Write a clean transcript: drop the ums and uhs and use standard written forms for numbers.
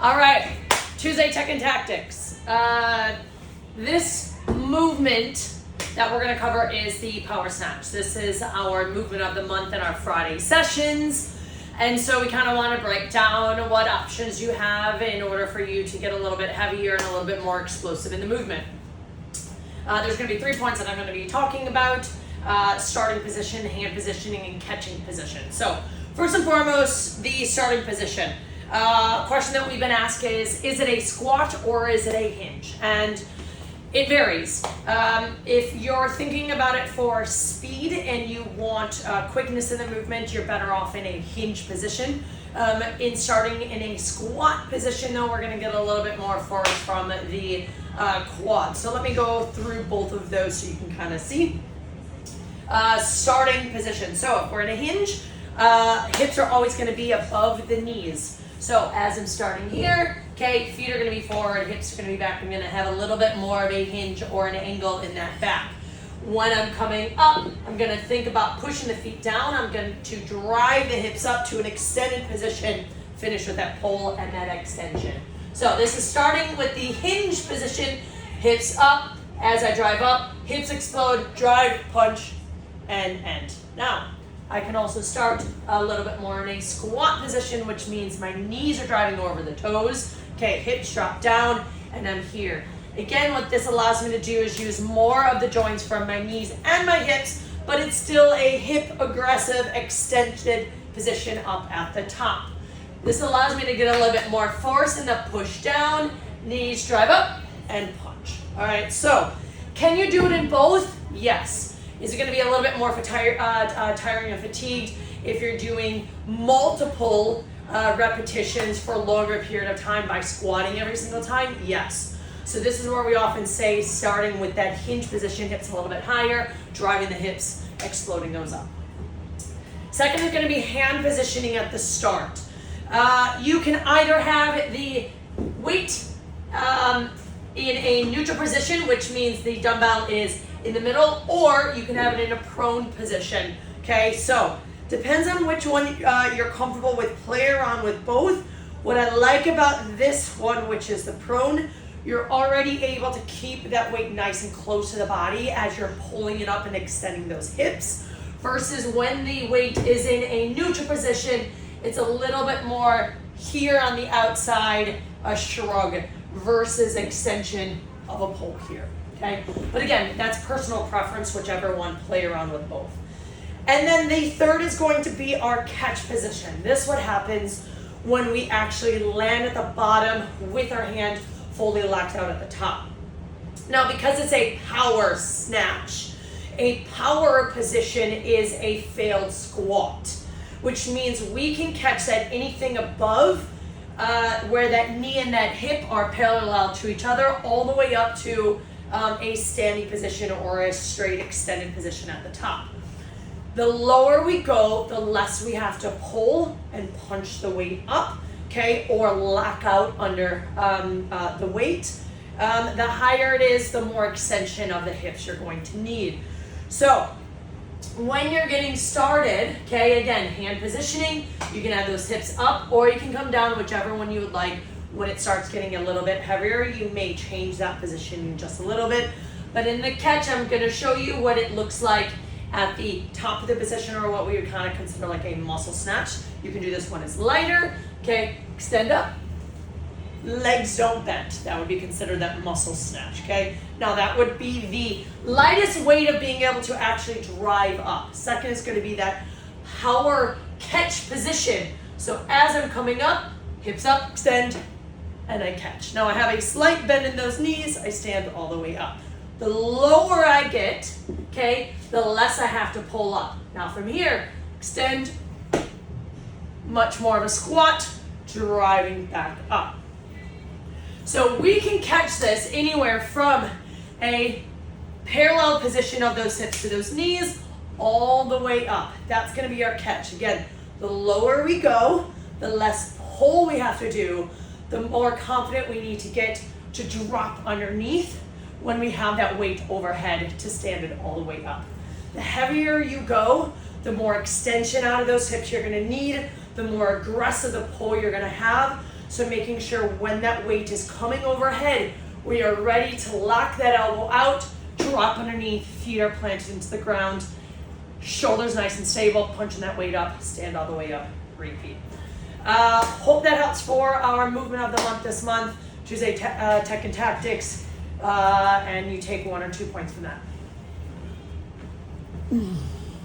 All right, Tuesday Tech and Tactics. This movement that we're gonna cover is the power snatch. This is our movement of the month in our Friday sessions. And so we kind of want to break down what options you have in order for you to get a little bit heavier and a little bit more explosive in the movement. There's going to be 3 points that I'm going to be talking about: starting position, hand positioning, and catching position. So first and foremost, the starting position. Question that we've been asked is it a squat or is it a hinge? And it varies. If you're thinking about it for speed and you want quickness in the movement, you're better off in a hinge position. In starting in a squat position, though, we're going to get a little bit more force from the quad. So let me go through both of those so you can kind of see. Starting position. So if we're in a hinge, hips are always going to be above the knees. So as I'm starting here, okay, feet are going to be forward, hips are going to be back. I'm going to have a little bit more of a hinge or an angle in that back. When I'm coming up, I'm going to think about pushing the feet down. I'm going to drive the hips up to an extended position, finish with that pull and that extension. So this is starting with the hinge position, hips up. As I drive up, hips explode, drive, punch, and end. Now, I can also start a little bit more in a squat position, which means my knees are driving over the toes. Okay, hips drop down, and I'm here. Again, what this allows me to do is use more of the joints from my knees and my hips, but it's still a hip aggressive extended position up at the top. This allows me to get a little bit more force in the push down, knees drive up, and punch. All right, so can you do it in both? Yes. Is it going to be a little bit more tiring and fatigued if you're doing multiple repetitions for a longer period of time by squatting every single time? Yes. So this is where we often say starting with that hinge position, hips a little bit higher, driving the hips, exploding those up. Second is going to be hand positioning at the start. You can either have the weight in a neutral position, which means the dumbbell is in the middle, or you can have it in a prone position. Okay, so depends on which one you're comfortable with. Play around with both. What I like about this one, which is the prone, you're already able to keep that weight nice and close to the body as you're pulling it up and extending those hips, versus when the weight is in a neutral position, it's a little bit more here on the outside, a shrug versus extension of a pull here. Okay, but again, that's personal preference, whichever one, play around with both. And then the third is going to be our catch position. This is what happens when we actually land at the bottom with our hand fully locked out at the top. Now, because it's a power snatch, a power position is a failed squat, which means we can catch that anything above where that knee and that hip are parallel to each other, all the way up to a standing position or a straight extended position at the top. The lower we go, the less we have to pull and punch the weight up, okay, or lock out under the weight. The higher it is, the more extension of the hips you're going to need. So when you're getting started, okay, again, hand positioning, you can have those hips up or you can come down, whichever one you would like. When it starts getting a little bit heavier, you may change that position just a little bit. But in the catch, I'm going to show you what it looks like at the top of the position, or what we would kind of consider like a muscle snatch. You can do this one as lighter, okay, extend up, legs don't bend. That would be considered that muscle snatch, okay? Now that would be the lightest weight of being able to actually drive up. Second is going to be that power catch position. So as I'm coming up, hips up, extend, and I catch. Now I have a slight bend in those knees, I stand all the way up. The lower I get, okay, the less I have to pull up. Now from here, extend, much more of a squat, driving back up. So we can catch this anywhere from a parallel position of those hips to those knees, all the way up. That's gonna be our catch. Again, the lower we go, the less pull we have to do, the more confident we need to get to drop underneath when we have that weight overhead to stand it all the way up. The heavier you go, the more extension out of those hips you're gonna need, the more aggressive the pull you're gonna have. So making sure when that weight is coming overhead, we are ready to lock that elbow out, drop underneath, feet are planted into the ground, shoulders nice and stable, punching that weight up, stand all the way up, repeat. Hope that helps for our movement of the month this month. Tuesday Tech and Tactics, and you take 1 or 2 points from that.